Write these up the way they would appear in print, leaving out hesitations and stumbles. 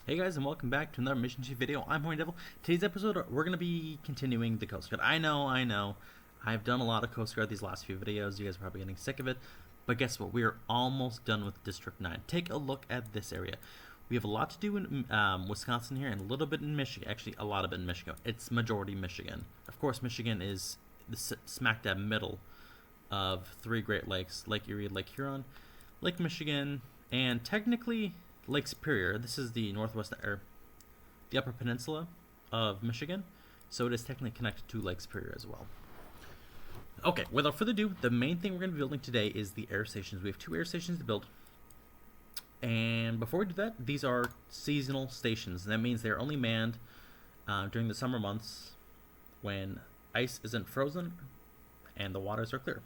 Hey guys, and welcome back to another Mission Chief video. I'm Horny Devil. Today's episode, we're going to be continuing the Coast Guard. I know. I've done a lot of Coast Guard these last few videos. You guys are probably getting sick of it. But guess what? We are almost done with District 9. Take a look at this area. We have a lot to do in Wisconsin here and a little bit in Michigan. Actually, a lot of it in Michigan. It's majority Michigan. Of course, Michigan is the smack dab middle of three Great Lakes. Lake Erie, Lake Huron, Lake Michigan, and technically Lake Superior. This is the northwest, or the upper peninsula of Michigan, so it is technically connected to Lake Superior as well. Okay, without further ado, the main thing we're going to be building today is the air stations. We have 2 air stations to build. And before we do that, these are seasonal stations. That means they're only manned during the summer months when ice isn't frozen and the waters are clear.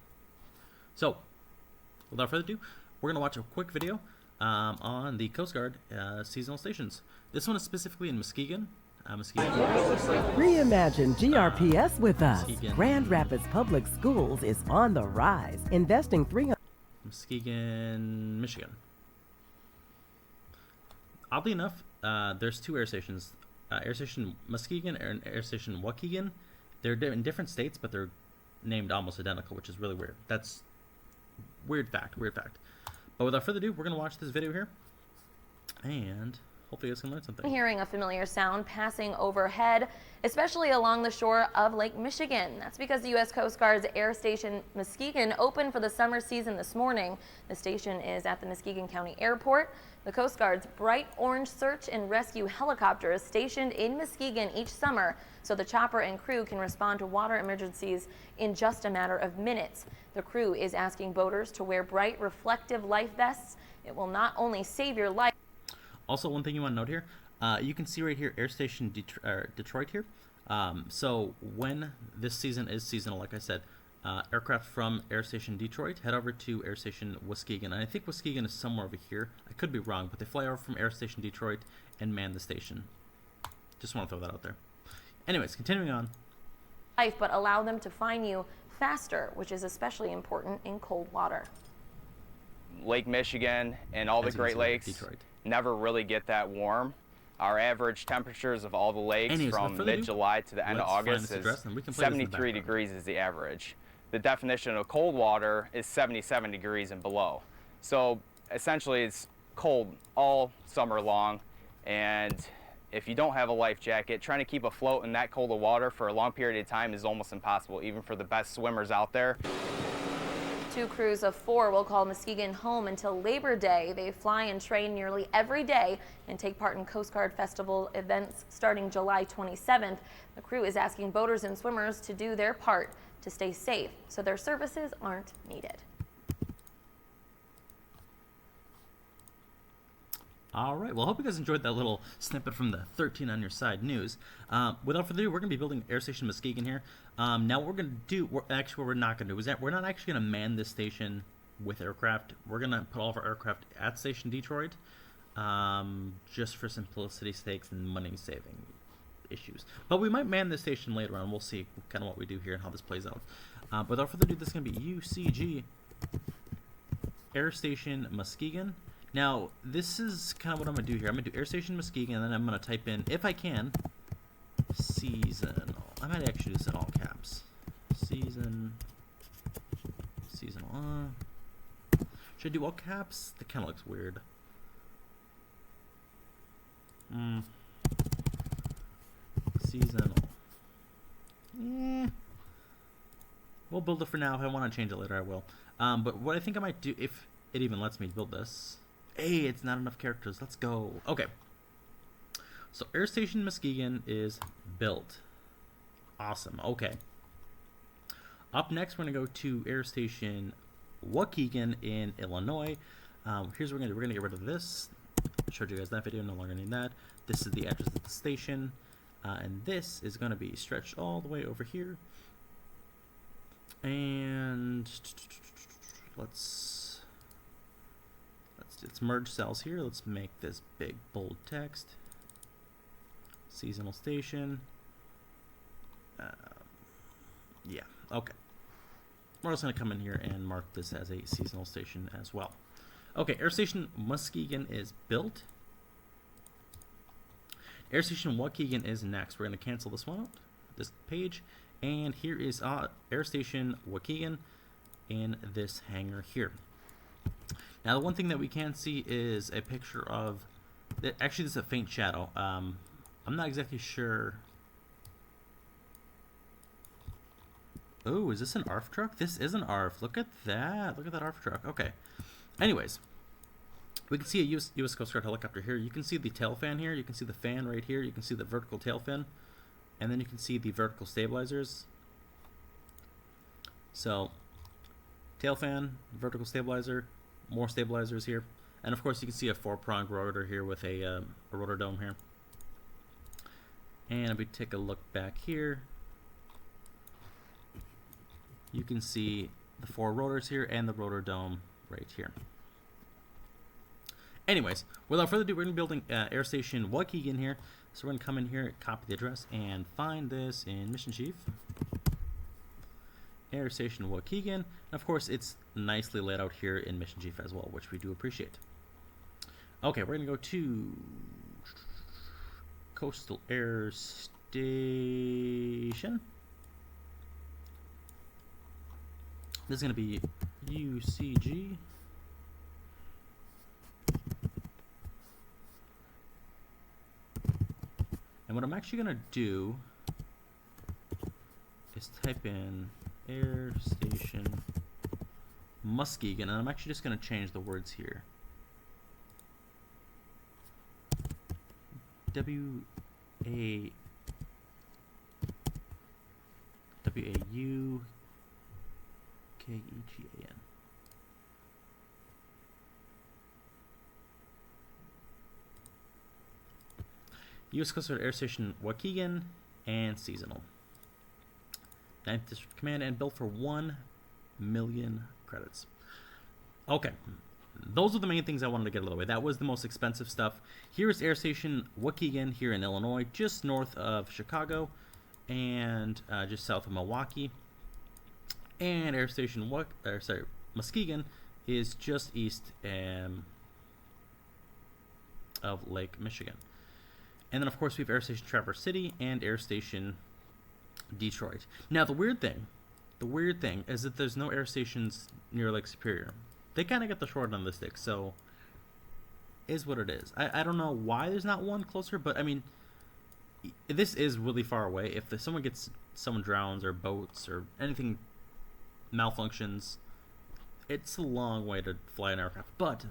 So, without further ado, we're going to watch a quick video on the Coast Guard seasonal stations. This one is specifically in Muskegon. Reimagine GRPS with us. Muskegon. Grand Rapids Public Schools is on the rise, investing Muskegon, Michigan. Oddly enough, there's 2 air stations. Air Station Muskegon and Air Station Waukegan. They're in different states, but they're named almost identical, which is really weird. That's weird fact. But without further ado, we're going to watch this video here, and hopefully you guys can learn something. Hearing a familiar sound passing overhead, especially along the shore of Lake Michigan. That's because the U.S. Coast Guard's Air Station Muskegon opened for the summer season this morning. The station is at the Muskegon County Airport. The Coast Guard's bright orange search and rescue helicopter is stationed in Muskegon each summer, so the chopper and crew can respond to water emergencies in just a matter of minutes. The crew is asking boaters to wear bright reflective life vests. It will not only save your life. Also, one thing you want to note here, you can see right here Air Station Detroit here. So when this season is seasonal, like I said, aircraft from Air Station Detroit head over to Air Station Muskegon. And I think Muskegon is somewhere over here. I could be wrong, but they fly over from Air Station Detroit and man the station. Just want to throw that out there. Anyways, continuing on. But allow them to find you faster, which is especially important in cold water. Lake Michigan and all the Great Lakes Detroit never really get that warm. Our average temperatures of all the lakes from mid-July to the end of August is 73 degrees is the average. The definition of cold water is 77 degrees and below. So essentially it's cold all summer long, and if you don't have a life jacket, trying to keep afloat in that cold of water for a long period of time is almost impossible, even for the best swimmers out there. 2 crews of 4 will call Muskegon home until Labor Day. They fly and train nearly every day and take part in Coast Guard Festival events starting July 27th. The crew is asking boaters and swimmers to do their part to stay safe, so their services aren't needed. All right. Well, I hope you guys enjoyed that little snippet from the 13 on your side news. Without further ado, we're going to be building Air Station Muskegon here. Now, what we're going to do, what we're not going to do is that we're not actually going to man this station with aircraft. We're going to put all of our aircraft at Station Detroit, just for simplicity's sake and money saving issues. But we might man this station later on. We'll see kind of what we do here and how this plays out. But without further ado, this is going to be UCG Air Station Muskegon. Now, this is kind of what I'm going to do here. I'm going to do Air Station Muskegon, and then I'm going to type in, if I can, seasonal. I might actually do this in all caps. Seasonal. Should I do all caps? That kind of looks weird. Seasonal. We'll build it for now. If I want to change it later, I will. But what I think I might do, if it even lets me build this. Hey, it's not enough characters. Let's go. Okay. So Air Station Muskegon is built. Awesome. Okay. Up next, we're going to go to Air Station Waukegan in Illinois. Here's what we're going to do. We're going to get rid of this. I showed you guys that video. No longer need that. This is the address of the station. And this is going to be stretched all the way over here. And let's merge cells here. Let's make this big bold text. Seasonal station. Yeah, okay. We're also going to come in here and mark this as a seasonal station as well. Okay, Air Station Muskegon is built. Air Station Waukegan is next. We're going to cancel this one out, this page. And here is Air Station Waukegan in this hangar here. Now, the one thing that we can see is a picture of... Actually, this is a faint shadow. I'm not exactly sure... Oh, is this an ARF truck? This is an ARF. Look at that. Look at that ARF truck. Okay. Anyways, we can see a US Coast Guard helicopter here. You can see the tail fan here. You can see the fan right here. You can see the vertical tail fin. And then you can see the vertical stabilizers. So, tail fan, vertical stabilizer, more stabilizers here. And of course, you can see a 4-pronged rotor here with a rotor dome here. And if we take a look back here, you can see the 4 rotors here and the rotor dome right here. Anyways, without further ado, we're going to be building Air Station Waukegan here. So we're going to come in here, copy the address, and find this in Mission Chief. Air Station Waukegan. And of course, it's nicely laid out here in Mission Chief as well, which we do appreciate. Okay, we're going to go to Coastal Air Station. This is going to be UCG. And what I'm actually going to do is type in Air Station Muskegon, and I'm actually just going to change the words here. W-A-U-K-E-G-A-N. U.S. Coast Guard Air Station Waukegan and seasonal. 9th District Command and built for 1 million credits. Okay, those are the main things I wanted to get out of the way. That was the most expensive stuff. Here's Air Station Waukegan here in Illinois, just north of Chicago and just south of Milwaukee. And Air Station Muskegon is just east of Lake Michigan. And then, of course, we have Air Station Traverse City and Air Station Detroit. Now, the weird thing is that there's no air stations near Lake Superior. They kind of get the short end of the stick, so is what it is. I don't know why there's not one closer, but I mean, this is really far away. If someone drowns or boats or anything malfunctions, it's a long way to fly an aircraft. But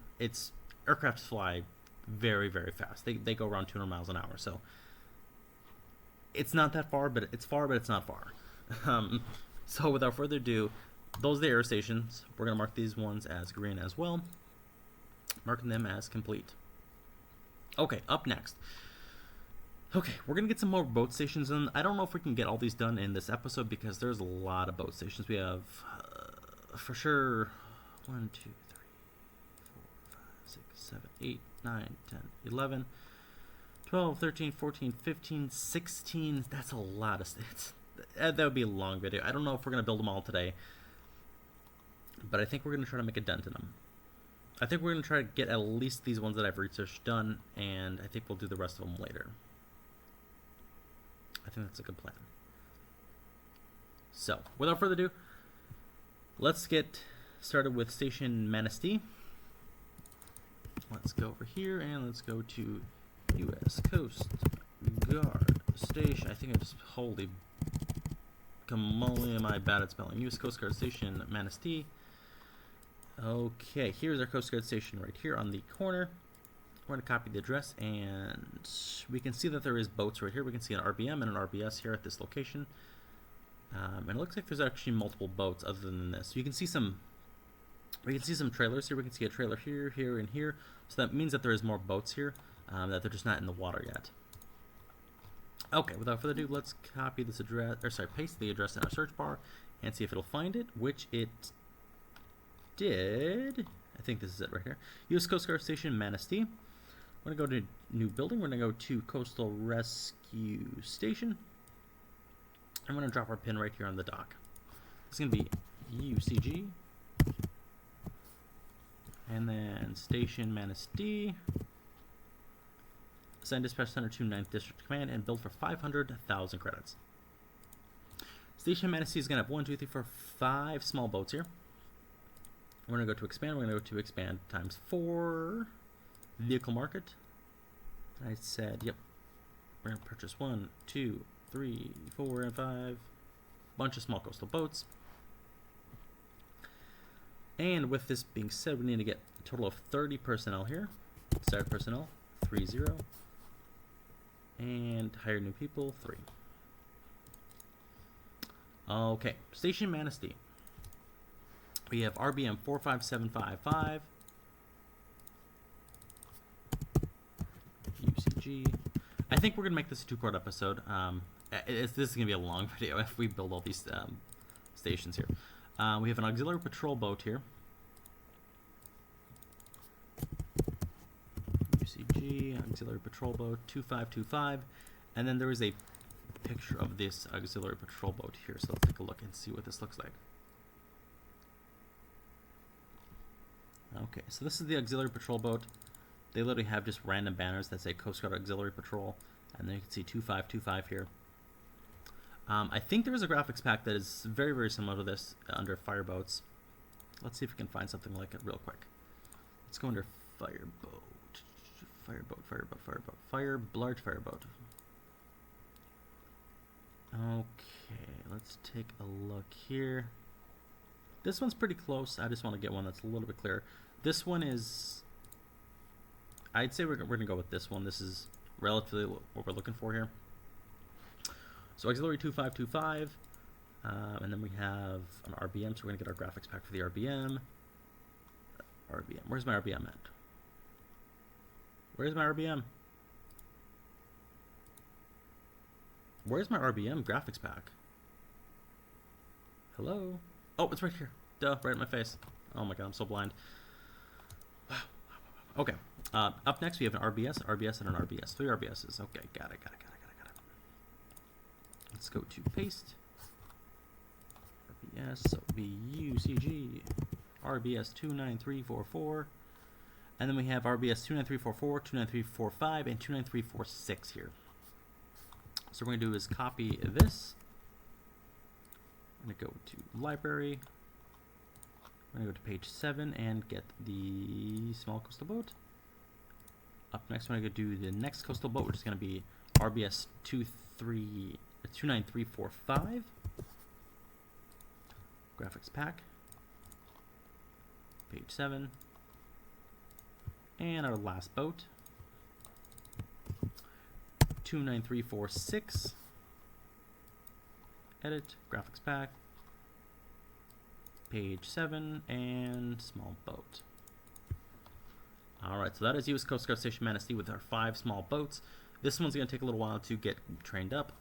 aircrafts fly very, very fast. They go around 200 miles an hour, so it's not that far, but it's far, but it's not far. So without further ado, those are the air stations. We're going to mark these ones as green as well, marking them as complete. Okay, up next. Okay, we're going to get some more boat stations, and I don't know if we can get all these done in this episode because there's a lot of boat stations. We have, for sure, 1, 2, 3, 4, 5, 6, 7, 8, 9, 10, 11, 12, 13, 14, 15, 16. That's a lot of states. That would be a long video. I don't know if we're going to build them all today, but I think we're going to try to make a dent in them. I think we're going to try to get at least these ones that I've researched done, and I think we'll do the rest of them later. I think that's a good plan. So, without further ado, let's get started with Station Manistee. Let's go over here and let's go to U.S. Coast Guard Station. I think I just, holy camoly, am I bad at spelling. U.S. Coast Guard Station Manistee. Okay, here's our Coast Guard Station right here on the corner. We're going to copy the address, and we can see that there is boats right here. We can see an RBM and an RBS here at this location. And it looks like there's actually multiple boats other than this. You can see some trailers here. We can see a trailer here, here, and here. So that means that there is more boats here, that they're just not in the water yet. Okay, without further ado, let's copy this address, paste the address in our search bar and see if it'll find it, which it did. I think this is it right here. U.S. Coast Guard Station Manistee. We're going to go to new building. We're going to go to Coastal Rescue Station. I'm going to drop our pin right here on the dock. It's going to be UCG. And then Station Manistee. Assign dispatch center to 9th District Command and build for 500,000 credits. Station Manistee is going to have 1, 2, 3, 4, 5 small boats here. We're going to go to expand. We're going to go to expand times 4. Vehicle market. I said, yep. We're going to purchase 1, 2, 3, 4, and 5. Bunch of small coastal boats. And with this being said, we need to get a total of 30 personnel here. Start personnel, 30. And hire new people, 3. Okay, Station Manistee. We have RBM 45755. UCG. I think we're going to make this a 2-part episode. This is going to be a long video if we build all these stations here. We have an auxiliary patrol boat here. UCG, auxiliary patrol boat, 2525. And then there is a picture of this auxiliary patrol boat here. So let's take a look and see what this looks like. Okay, so this is the auxiliary patrol boat. They literally have just random banners that say Coast Guard Auxiliary Patrol. And then you can see 2525 here. I think there is a graphics pack that is very, very similar to this under Fireboats. Let's see if we can find something like it real quick. Let's go under Fireboat. Large Fireboat. Okay, let's take a look here. This one's pretty close. I just want to get one that's a little bit clearer. This one is... I'd say we're going to go with this one. This is relatively what we're looking for here. So auxiliary 2525, and then we have an RBM, so we're going to get our graphics pack for the RBM. RBM, where's my RBM at? Where's my RBM? Where's my RBM graphics pack? Hello? Oh, it's right here. Duh, right in my face. Oh my god, I'm so blind. Okay, up next we have an RBS, and an RBS. 3 RBSs. Okay, got it. Let's go to paste. RBS, so BUCG, RBS 29344. And then we have RBS 29344, 29345, and 29346 here. So what we're going to do is copy this. I'm going to go to library. I'm going to go to page 7 and get the small coastal boat. Up next, I'm going to do the next coastal boat, which is going to be RBS 29345. Graphics pack. Page 7. And our last boat. 29346. Edit. Graphics pack. Page 7 and small boat. Alright, so that is US Coast Guard Station Manistee with our 5 small boats. This one's going to take a little while to get trained up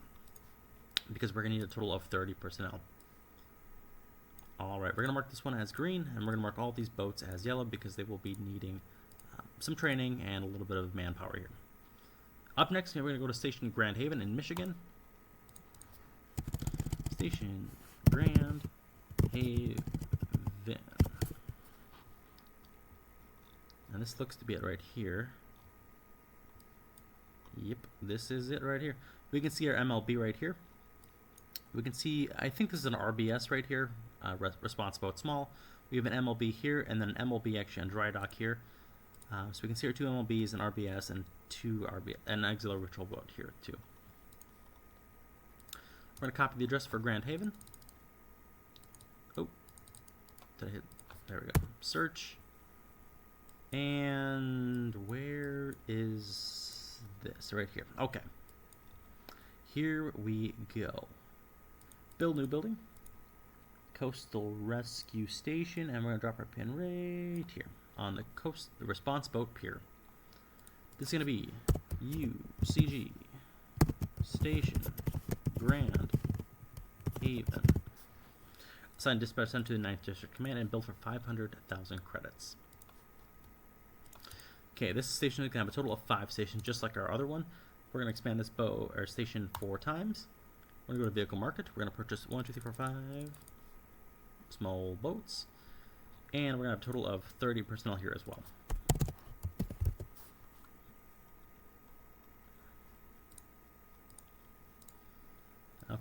because we're going to need a total of 30 personnel. Alright, we're going to mark this one as green, and we're going to mark all these boats as yellow because they will be needing some training and a little bit of manpower here. Up next, we're going to go to Station Grand Haven in Michigan. Station Grand Haven. And this looks to be it right here. Yep, this is it right here. We can see our MLB right here. We can see, I think this is an RBS right here, response boat small. We have an MLB here, and then an MLB actually on dry dock here. So we can see our 2 MLBs, an RBS, and 2 RBS, and an auxiliary patrol boat here too. We're going to copy the address for Grand Haven. Oh, did I hit? There we go. Search. And where is this? Right here. Okay. Here we go. Build new building. Coastal Rescue Station, and we're going to drop our pin right here on the response boat pier. This is going to be UCG Station Grand Haven. Assign dispatch center to the 9th District Command and build for 500,000 credits. Okay, this station is going to have a total of 5 stations, just like our other one. We're going to expand this station 4 times. We're going to go to vehicle market. We're going to purchase 1, 2, 3, 4, 5 small boats. And we're going to have a total of 30 personnel here as well.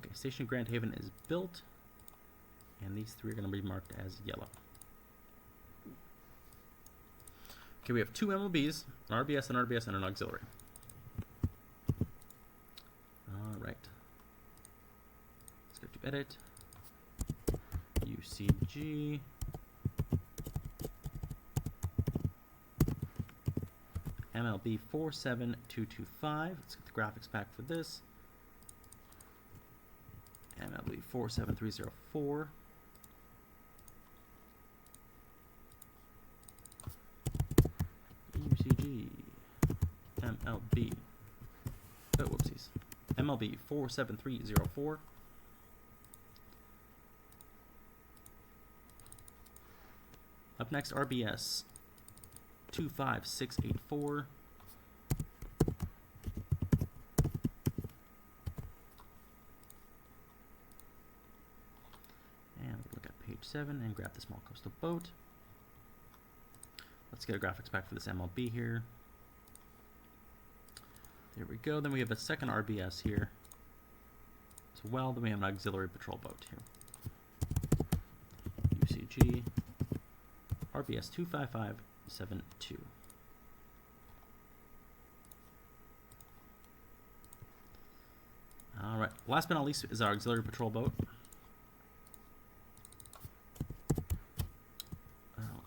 Okay, Station Grand Haven is built, and these three are going to be marked as yellow. Okay, we have 2 MLBs, an RBS, and an auxiliary. Alright. Let's go to edit. UCG. MLB 47225. Let's get the graphics pack for this. MLB 47304. UCG. MLB. Oh, whoopsies. MLB 47304. Up next, RBS 25684. And we look at page 7 and grab the small coastal boat. Let's get a graphics pack for this MLB here. There we go. Then we have a second RBS here as well. Then we have an auxiliary patrol boat here. UCG. RBS 25572. Alright, last but not least is our auxiliary patrol boat.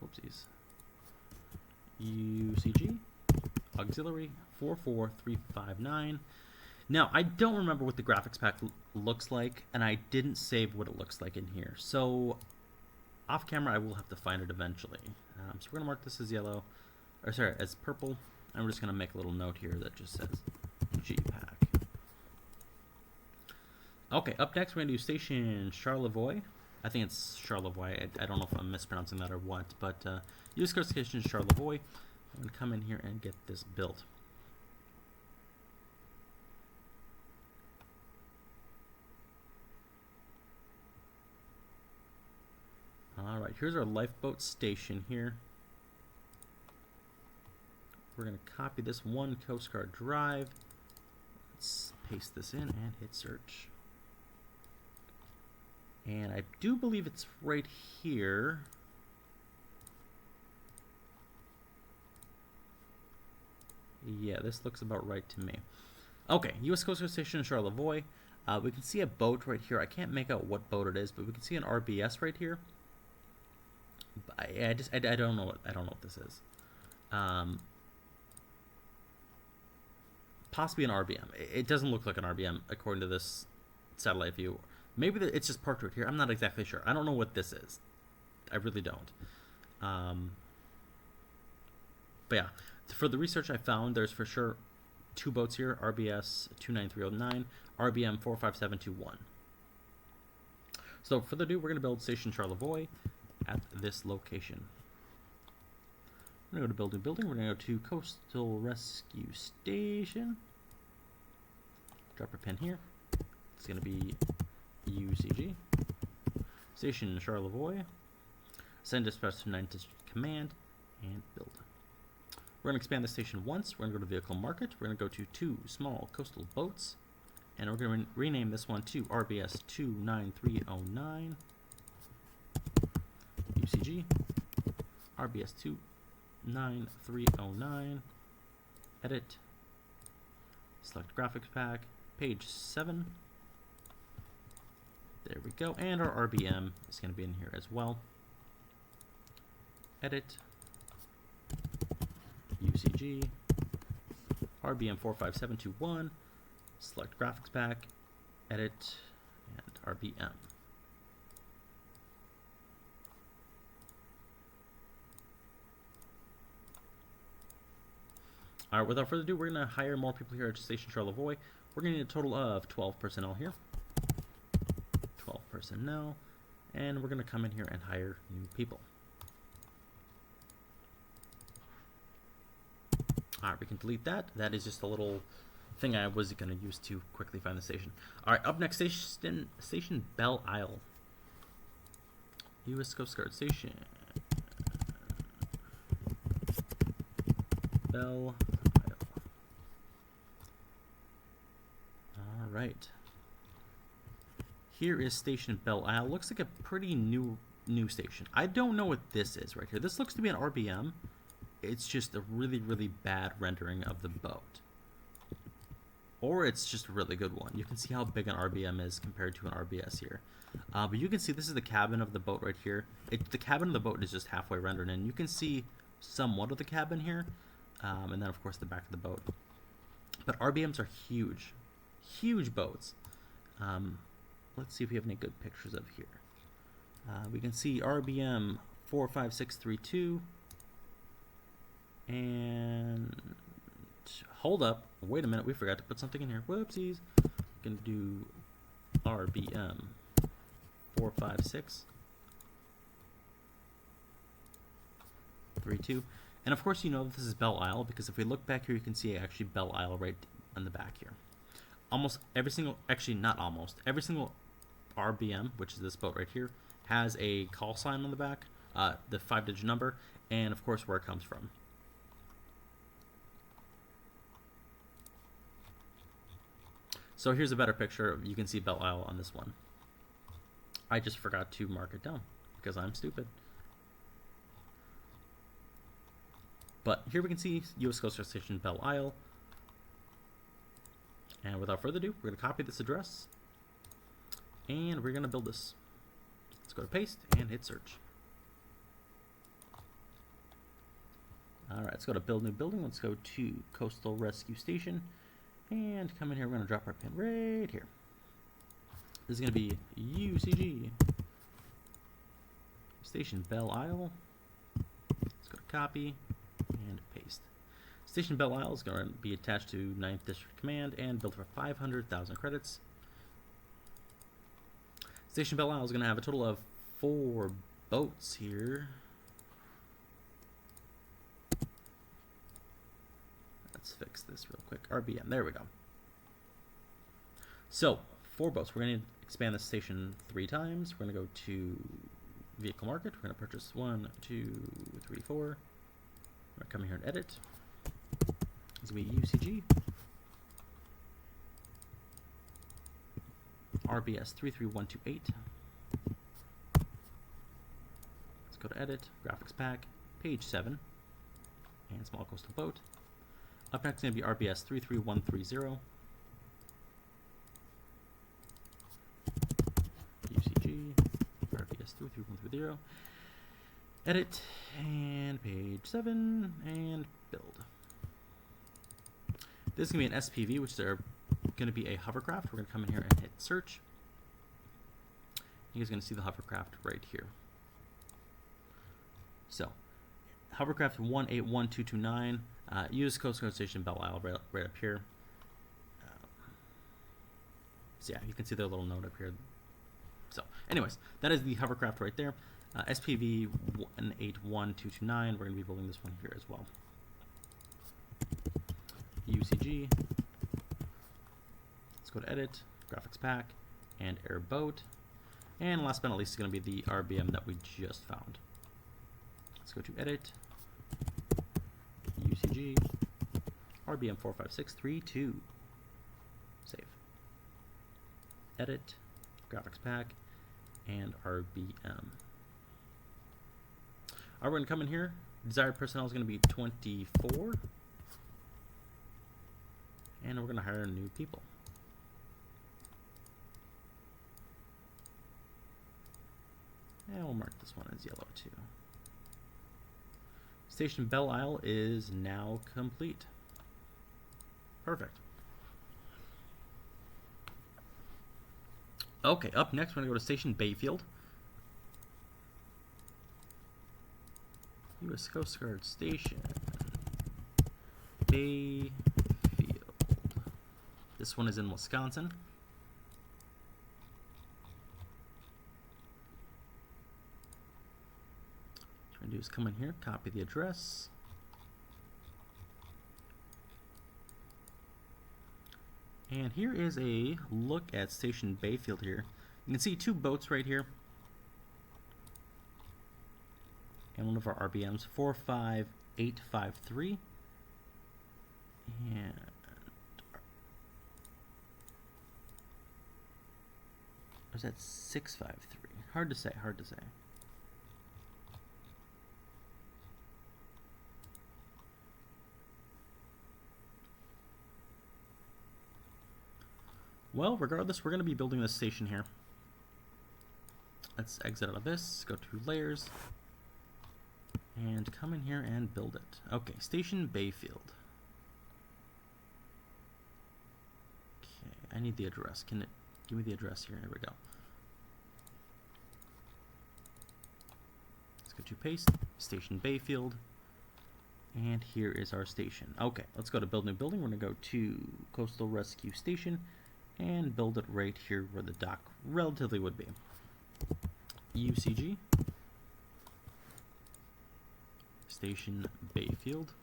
Oopsies. UCG, auxiliary 44359. Now, I don't remember what the graphics pack looks like, and I didn't save what it looks like in here. So, off camera, I will have to find it eventually. So we're going to mark this as yellow, or sorry, as purple, and we're just going to make a little note here that just says GPack. Okay, up next, we're going to do Station Charlevoix. I think it's Charlevoix. I don't know if I'm mispronouncing that or what, but US Coast Station Charlevoix. I'm going to come in here and get this built. Alright, here's our lifeboat station here. We're going to copy this one Coast Guard drive. Let's paste this in and hit search. And I do believe it's right here. Yeah, this looks about right to me. Okay, U.S. Coast Guard Station Charlevoix. We can see a boat right here. I can't make out what boat it is, but we can see an RBS right here. I don't know what this is. Possibly an RBM. It doesn't look like an RBM according to this satellite view. Maybe it's just parked right here. I'm not exactly sure. I don't know what this is. I really don't. But yeah, for the research I found, there's for sure 2 boats here: RBS 29309, RBM 45721. So for the do, we're going to build Station Charlevoix at this location. We're going to go to building. We're going to go to Coastal Rescue Station. Drop our pin here. It's going to be UCG. Station Charlevoix. Send dispatch to 9th District Command and build. We're going to expand the station once. We're going to go to Vehicle Market. We're going to go to 2 small coastal boats. And we're going to rename this one to RBS 29309. UCG. RBS 29309. Edit. Select graphics pack. Page 7. There we go. And our RBM is going to be in here as well. Edit. UCG. RBM 45721. Select graphics pack. Edit. And RBM. Alright, without further ado, we're going to hire more people here at Station Charlevoix. We're going to need a total of 12 personnel here. 12 personnel. And we're going to come in here and hire new people. Alright, we can delete that. That is just a little thing I was going to use to quickly find the station. Alright, up next, Station Belle Isle. U.S. Coast Guard Station. Belle Isle. Alright. Here is Station Belle Isle. Looks like a pretty new station. I don't know what this is right here. This looks to be an RBM. It's just a really, really bad rendering of the boat. Or it's just a really good one. You can see how big an RBM is compared to an RBS here. But you can see this is the cabin of the boat right here. The cabin of the boat is just halfway rendered in. You can see somewhat of the cabin here. And then, of course, the back of the boat. But RBMs are huge. Huge boats. Let's see if we have any good pictures of here. We can see RBM 45632. And hold up. Wait a minute. We forgot to put something in here. Whoopsies. Gonna do RBM 45632. And of course, you know this is Belle Isle, because if we look back here, you can see actually Belle Isle right on the back here. Almost every single, actually not almost, every single RBM, which is this boat right here, has a call sign on the back, the 5-digit number, and of course where it comes from. So here's a better picture. You can see Belle Isle on this one. I just forgot to mark it down because I'm stupid. But here we can see U.S. Coast Guard Station Belle Isle. And without further ado, we're going to copy this address. And we're going to build this. Let's go to paste and hit search. Alright, let's go to build new building. Let's go to Coastal Rescue Station. And come in here, we're going to drop our pin right here. This is going to be UCG. Station Belle Isle. Let's go to copy and paste. Station Belle Isle is going to be attached to 9th District Command and built for 500,000 credits. Station Belle Isle is going to have a total of 4 boats here. Let's fix this real quick. RBM, there we go. So, 4 boats. We're going to expand the station 3 times. We're going to go to Vehicle Market. We're going to purchase 1, 2, 3, 4. We're going to come here and edit. This will be UCG. RBS 33128. Let's go to edit, graphics pack, page 7, and small coastal boat. Up next is going to be RBS 33130. UCG, RBS 33130. Edit, and page 7, and build. This is going to be an SPV, which is going to be a hovercraft. We're going to come in here and hit search. You guys are going to see the hovercraft right here. So, hovercraft 181229, U.S. Coast Guard Station Belle Isle right up here. So yeah, you can see their little note up here. So, anyways, that is the hovercraft right there. SPV 181229. We're going to be building this one here as well. UCG. Let's go to edit, graphics pack, and airboat. And last but not least is going to be the RBM that we just found. Let's go to edit, UCG, RBM 45632. Save. Edit, graphics pack, and RBM. We're going to come in here. Desired personnel is going to be 24. And we're going to hire new people. And we'll mark this one as yellow too. Station Belle Isle is now complete. Perfect. Okay, up next we're going to go to Station Bayfield. U.S. Coast Guard Station Bayfield. This one is in Wisconsin. What I'm going to do is come in here, copy the address. And here is a look at Station Bayfield here. You can see 2 boats right here. And one of our RBMs, 45853. And Or is that 653? Hard to say, hard to say. Well, regardless, we're going to be building this station here. Let's exit out of this, go to layers, and come in here and build it. Okay, Station Bayfield. Okay, I need the address. Can it give me the address here? Here we go. Let's go to paste, Station Bayfield, and here is our station. Okay, let's go to build new building. We're going to go to Coastal Rescue Station and build it right here where the dock relatively would be. UCG, Station Bayfield.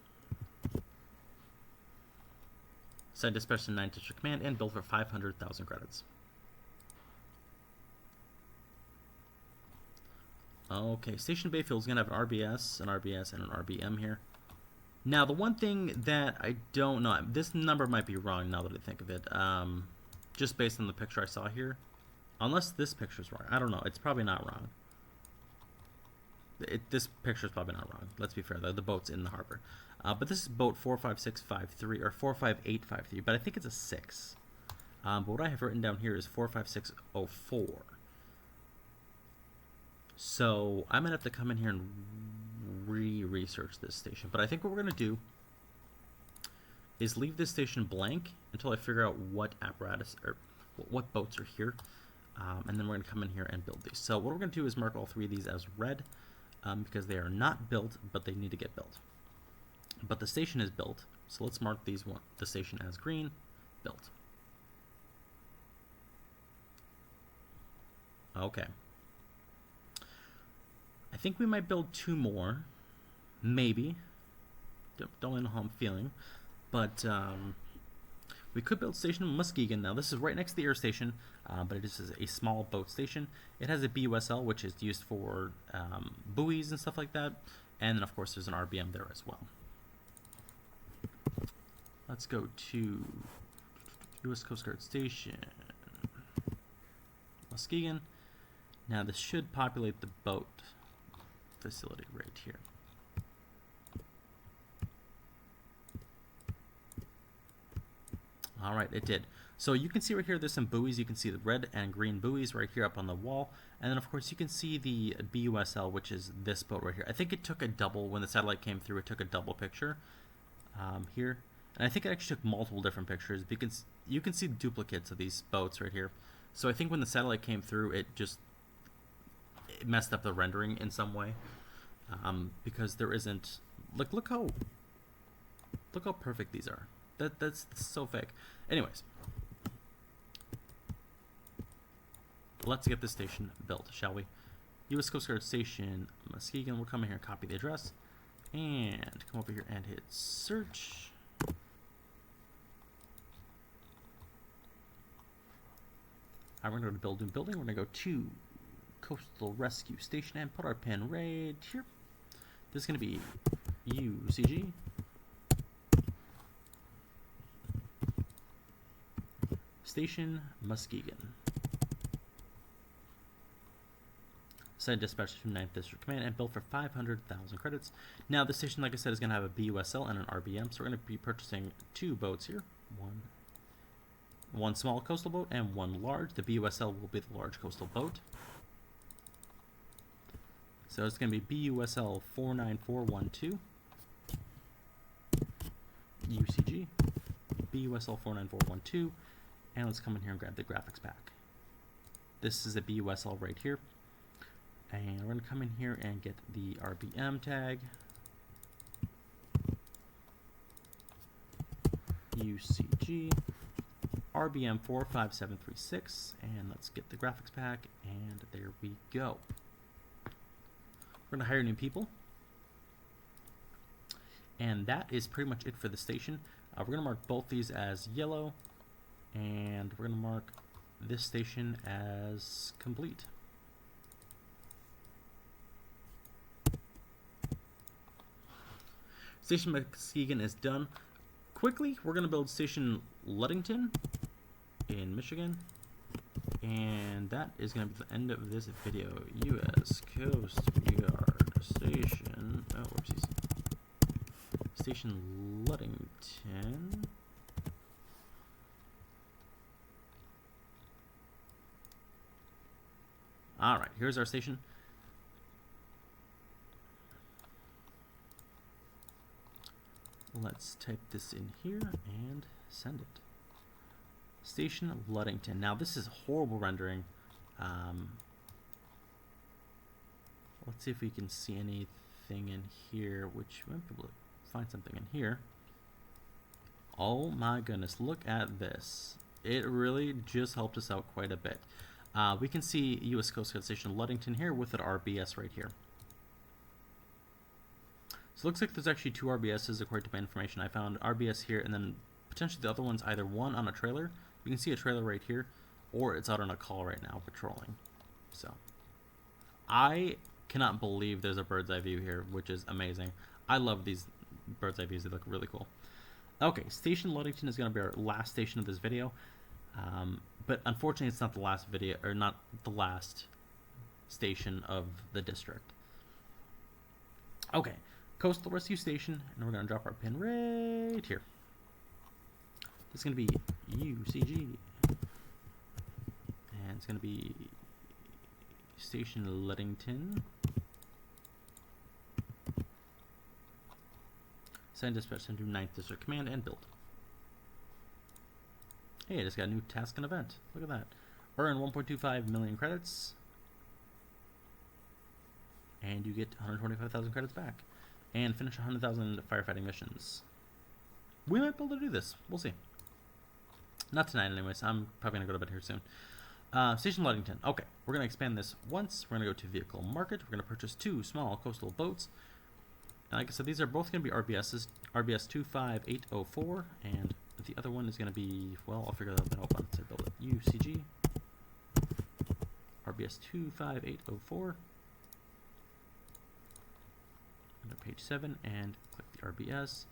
Send dispatch to 9th District Command and build for 500,000 credits. Okay, Station Bayfield is going to have an RBS, and an RBM here. Now, the one thing that I don't know, this number might be wrong now that I think of it, just based on the picture I saw here. Unless this picture's wrong. I don't know. It's probably not wrong. This picture's probably not wrong. Let's be fair. The boat's in the harbor. But this is boat 45653, or 45853, but I think it's a 6. But what I have written down here is 45604. So I'm going to have to come in here and research this station. But I think what we're going to do is leave this station blank until I figure out what apparatus or what boats are here. And then we're going to come in here and build these. So what we're going to do is mark all 3 of these as red because they are not built, but they need to get built. But the station is built, so let's mark the station as green, built. Okay. I think we might build 2 more, maybe. Don't know how I'm feeling, but we could build Station Muskegon. Now, this is right next to the air station, but it is a small boat station. It has a BUSL, which is used for buoys and stuff like that. And then, of course, there's an RBM there as well. Let's go to U.S. Coast Guard Station Muskegon. Now, this should populate the boat facility right here. All right, it did. So you can see right here, there's some buoys. You can see the red and green buoys right here up on the wall. And then, of course, you can see the BUSL, which is this boat right here. I think it took a double, when the satellite came through, it took a double picture here. And I think it actually took multiple different pictures because you can see duplicates of these boats right here. So I think when the satellite came through, it messed up the rendering in some way because there isn't... Look how perfect these are. That's so fake. Anyways, let's get this station built, shall we? U.S. Coast Guard Station Muskegon. We'll come in here and copy the address and come over here and hit search. We're going to go to build new building. We're going to go to Coastal Rescue Station and put our pin right here. This is going to be UCG. Station Muskegon. Send dispatch from 9th District Command and built for 500,000 credits. Now, the station, like I said, is going to have a BUSL and an RBM, so we're going to be purchasing 2 boats here. One small coastal boat and 1 large. The BUSL will be the large coastal boat. So it's going to be BUSL 49412. UCG. BUSL 49412. And let's come in here and grab the graphics pack. This is a BUSL right here. And we're going to come in here and get the RBM tag. UCG. RBM 45736. And let's get the graphics pack. And there we go. We're going to hire new people. And that is pretty much it for the station. We're going to mark both these as yellow. And we're going to mark this station as complete. Station Muskegon is done. Quickly, we're going to build Station Ludington in Michigan. And that is going to be the end of this video. U.S. Coast Guard Station. Oh, whoopsies. Station Ludington. Alright, here's our station. Let's type this in here and send it. Station Ludington. Now this is horrible rendering. Let's see if we can see anything in here, which we might be able to find something in here. Oh my goodness, look at this. It really just helped us out quite a bit. We can see U.S. Coast Guard Station Ludington here with an RBS right here. So it looks like there's actually 2 RBSs according to my information. I found RBS here, and then potentially the other one's either one on a trailer. You can see a trailer right here, or it's out on a call right now patrolling. So I cannot believe there's a bird's eye view here, which is amazing. I love these bird's eye views. They look really cool. Okay, Station Ludington is going to be our last station of this video. But unfortunately, it's not the last video, or not the last station of the district. Okay, Coastal Rescue Station, and we're going to drop our pin right here. This is going to be UCG, and it's going to be Station Ludington. Send dispatch into 9th District Command and build. Hey, I just got a new task and event. Look at that. Earn 1.25 million credits. And you get 125,000 credits back. And finish 100,000 firefighting missions. We might be able to do this. We'll see. Not tonight anyways. I'm probably going to go to bed here soon. Station Ludington. Okay, we're going to expand this once. We're going to go to Vehicle Market. We're going to purchase 2 small coastal boats. And like I said, these are both going to be RBSs. RBS 25804 and the other one is going to be, well, I'll figure that out once I build it. UCG RBS 25804. Go to page 7 and click the RBS.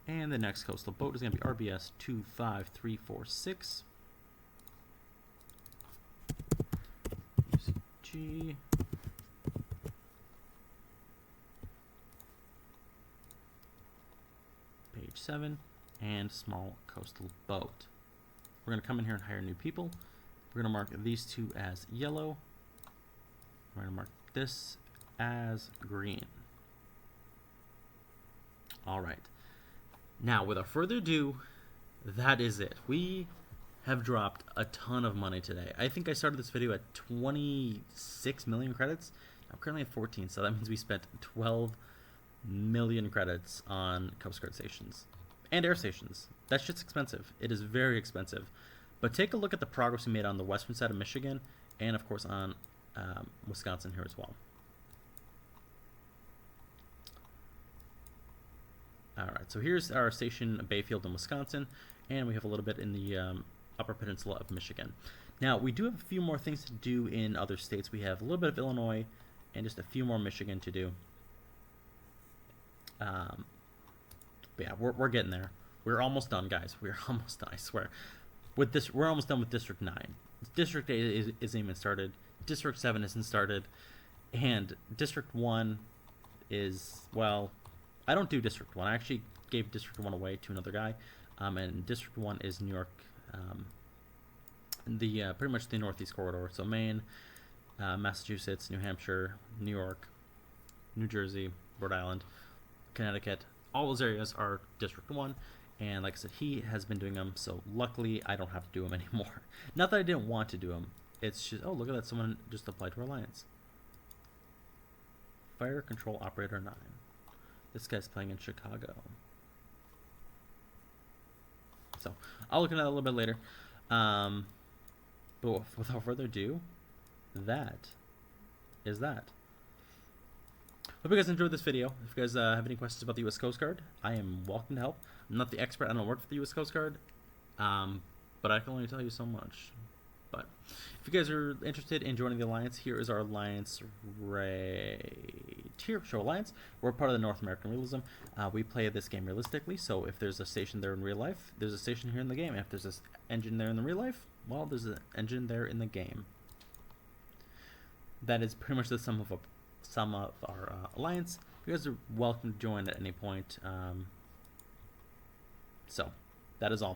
And the next coastal boat is going to be RBS 25346. UCG. Page 7. And small coastal boat. We're going to come in here and hire new people. We're going to mark these 2 as yellow. We're going to mark this as green. Alright. Now, without further ado, that is it. We have dropped a ton of money today. I think I started this video at 26 million credits. I'm currently at 14, so that means we spent 12 million credits on Coast Guard stations. And air stations. That shit's expensive. It is very expensive. But take a look at the progress we made on the western side of Michigan, and of course on Wisconsin here as well. Alright, so here's our station Bayfield in Wisconsin, and we have a little bit in the Upper Peninsula of Michigan. Now, we do have a few more things to do in other states. We have a little bit of Illinois, and just a few more Michigan to do. But yeah, we're getting there. We're almost done, guys. We're almost done, I swear. With this, we're almost done with District 9. District 8 isn't even started. District 7 isn't started. And District 1 is, well, I don't do District 1. I actually gave District 1 away to another guy. And District 1 is New York, pretty much the Northeast corridor. So Maine, Massachusetts, New Hampshire, New York, New Jersey, Rhode Island, Connecticut. All those areas are District 1, and like I said, he has been doing them, so luckily I don't have to do them anymore. Not that I didn't want to do them, it's just, oh, look at that, someone just applied to our alliance. Fire Control Operator 9. This guy's playing in Chicago. So, I'll look at that a little bit later. But without further ado, that is that. Hope you guys enjoyed this video. If you guys have any questions about the U.S. Coast Guard, I am welcome to help. I'm not the expert. I don't work for the U.S. Coast Guard, but I can only tell you so much. But if you guys are interested in joining the Alliance, here is our Alliance right here. Show Alliance. We're part of the North American Realism. We play this game realistically, so if there's a station there in real life, there's a station here in the game. If there's this engine there in the real life, well, there's an engine there in the game. That is pretty much the sum of our Alliance. You guys are welcome to join at any point. So, that is all.